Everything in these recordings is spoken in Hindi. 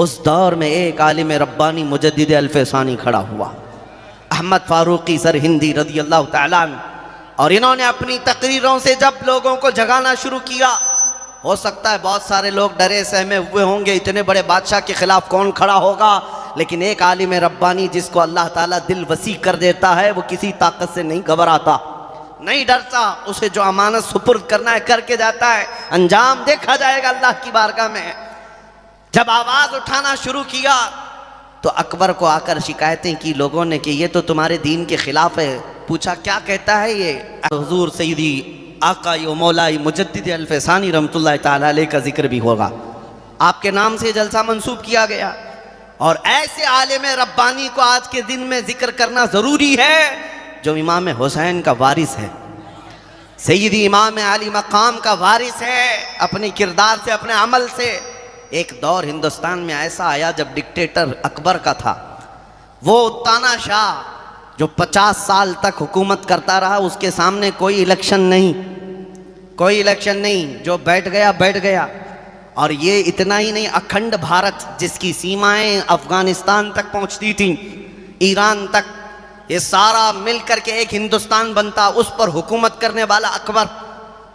उस दौर में एक आलिम रब्बानी मुजद्दिद अल्फसानी खड़ा हुआ, अहमद फारूकी सरहिंदी रज़ी अल्लाह तआला अन्हु। और इन्होंने अपनी तकरीरों से जब लोगों को जगाना शुरू किया, हो सकता है बहुत सारे लोग डरे सहमे हुए होंगे, इतने बड़े बादशाह के खिलाफ कौन खड़ा होगा, लेकिन एक आलिम रब्बानी जिसको अल्लाह ताला दिल वसी कर देता है, वो किसी ताकत से नहीं घबराता, नहीं डरता। उसे जो अमानत सुपुर्द करना है करके जाता है, अंजाम देखा जाएगा अल्लाह की बारगाह में। जब आवाज़ उठाना शुरू किया तो अकबर को आकर शिकायतें की लोगों ने कि ये तो तुम्हारे दीन के खिलाफ है। पूछा क्या कहता है ये? हुजूर सैयदी आका यो मौलाई मुजद्दिद अल्फसानी रहमतुल्लाह तआला अलैह का जिक्र भी होगा, आपके नाम से जलसा मंसूब किया गया। और ऐसे आलिम रब्बानी को आज के दिन में जिक्र करना ज़रूरी है जो इमाम हुसैन का वारिस है, सैयदी इमाम अली मकाम का वारिस है, अपने किरदार से अपने अमल से। एक दौर हिंदुस्तान में ऐसा आया जब डिक्टेटर अकबर का था, वो तानाशाह जो 50 साल तक हुकूमत करता रहा, उसके सामने कोई इलेक्शन नहीं, कोई इलेक्शन नहीं, जो बैठ गया बैठ गया। और ये इतना ही नहीं, अखंड भारत जिसकी सीमाएं अफगानिस्तान तक पहुंचती थी, ईरान तक, ये सारा मिलकर के एक हिंदुस्तान बनता, उस पर हुकूमत करने वाला अकबर,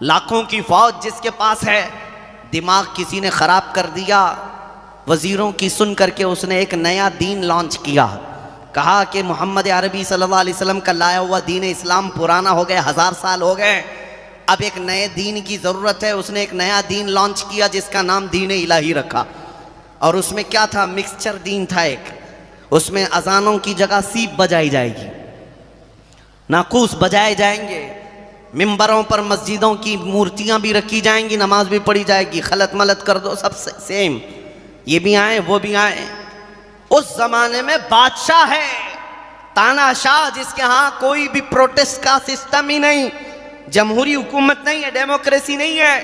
लाखों की फौज जिसके पास है। दिमाग किसी ने ख़राब कर दिया, वज़ीरों की सुन करके उसने एक नया दीन लॉन्च किया, कहा कि मोहम्मद अरबी सल्लल्लाहु अलैहि वसल्लम का लाया हुआ दीन इस्लाम पुराना हो गया, 1000 साल हो गए, अब एक नए दीन की ज़रूरत है। उसने एक नया दीन लॉन्च किया जिसका नाम दीन इलाही रखा। और उसमें क्या था? मिक्सचर दीन था एक। उसमें अजानों की जगह सीप बजाई जाएगी, नाकूस बजाए जाएंगे, मिंबरों पर मस्जिदों की मूर्तियां भी रखी जाएंगी, नमाज भी पढ़ी जाएगी, खलत मलत कर दो सब सेम, ये भी आए वो भी आए। उस जमाने में बादशाह है, तानाशाह, जिसके यहाँ कोई भी प्रोटेस्ट का सिस्टम ही नहीं, जमहूरी हुकूमत नहीं है, डेमोक्रेसी नहीं है।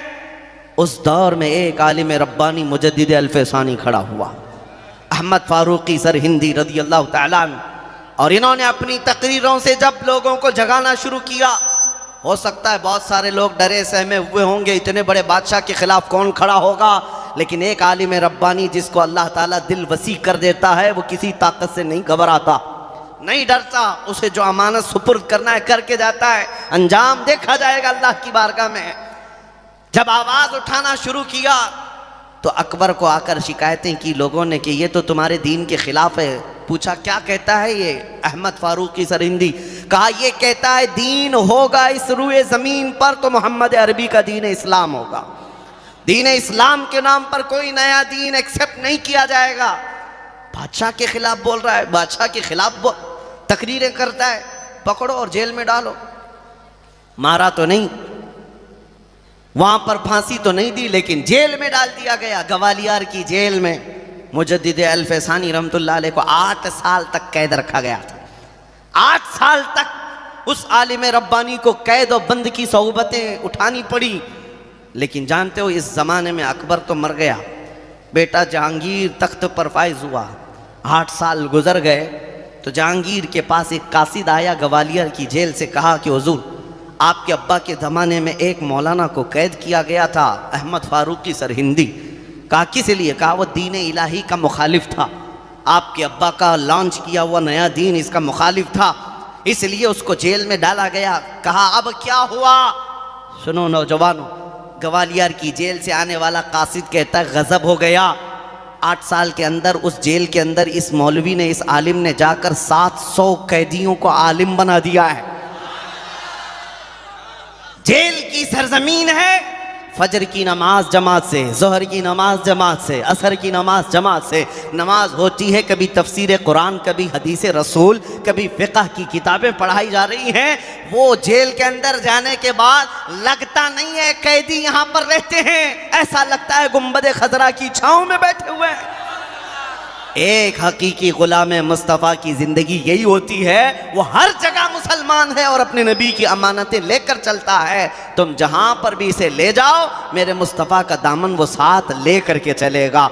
उस दौर में एक आलिम रब्बानी मुजद्दिद अल्फसानी खड़ा हुआ, अहमद फारूकी सरहिंदी रज़ी अल्लाह तआला अन्हु। और इन्होंने अपनी तकरीरों से जब लोगों को जगाना शुरू किया, हो सकता है बहुत सारे लोग डरे सहमे हुए होंगे, इतने बड़े बादशाह के खिलाफ कौन खड़ा होगा, लेकिन एक आलिम रब्बानी जिसको अल्लाह ताला दिल वसी कर देता है, वो किसी ताकत से नहीं घबराता, नहीं डरता। उसे जो अमानत सुपुर्द करना है करके जाता है, अंजाम देखा जाएगा अल्लाह की बारगाह में। जब आवाज़ उठाना शुरू किया तो अकबर को आकर शिकायतें की लोगों ने कि ये तो तुम्हारे दीन के खिलाफ है। पूछा क्या कहता है ये? अहमद फारूकी सरहिंदी। कहा ये कहता है दीन होगा इस रुए ज़मीन पर तो मोहम्मद अरबी का दीन इस्लाम होगा, दीन इस्लाम के नाम पर कोई नया दीन एक्सेप्ट नहीं किया जाएगा। बादशाह के खिलाफ बोल रहा है, बादशाह के खिलाफ तकरीरें करता है, पकड़ो और जेल में डालो। मारा तो नहीं, वहां पर फांसी तो नहीं दी, लेकिन जेल में डाल दिया गया, ग्वालियर की जेल में। मुजद्दिद अल्फसानी रहमतुल्लाह अलैह को 8 साल तक कैद रखा गया था। 8 साल तक उस आलिम रब्बानी को कैद और बंद की सौबतें उठानी पड़ी। लेकिन जानते हो इस ज़माने में अकबर तो मर गया, बेटा जहांगीर तख्त पर फाइज हुआ। 8 साल गुजर गए तो जहांगीर के पास एक कासिद आया ग्वालियर की जेल से, कहा कि हुजूर आपके अब्बा के ज़माने में एक मौलाना को कैद किया गया था, अहमद फारूकी सरहिंदी। कहा किस लिए? कहा वो दीन इलाही का मुखालिफ था, आपके अब्बा का लॉन्च किया हुआ नया दीन इसका मुखालिफ था, इसलिए उसको जेल में डाला गया। कहा अब क्या हुआ? सुनो नौजवानों, ग्वालियर की जेल से आने वाला कासिद कहता है गजब हो गया, 8 साल के अंदर उस जेल के अंदर इस मौलवी ने, इस आलिम ने जाकर 700 कैदियों को आलिम बना दिया है। जेल की सरजमीन है, फजर की नमाज जमात से, जोहर की नमाज जमात से, असर की नमाज जमात से नमाज होती है, कभी तफसीर कुरान, कभी हदीस रसूल, कभी फ़िक़ह की किताबें पढ़ाई जा रही हैं। वो जेल के अंदर जाने के बाद लगता नहीं है कैदी यहाँ पर रहते हैं, ऐसा लगता है गुंबद खजरा की छाँव में बैठे हुए हैं। एक हकीकी गुलाम मुस्तफ़ा की ज़िंदगी यही होती है, वो हर जगह मुसलमान है और अपने नबी की अमानतें लेकर चलता है। तुम जहाँ पर भी इसे ले जाओ, मेरे मुस्तफ़ा का दामन वो साथ ले करके चलेगा।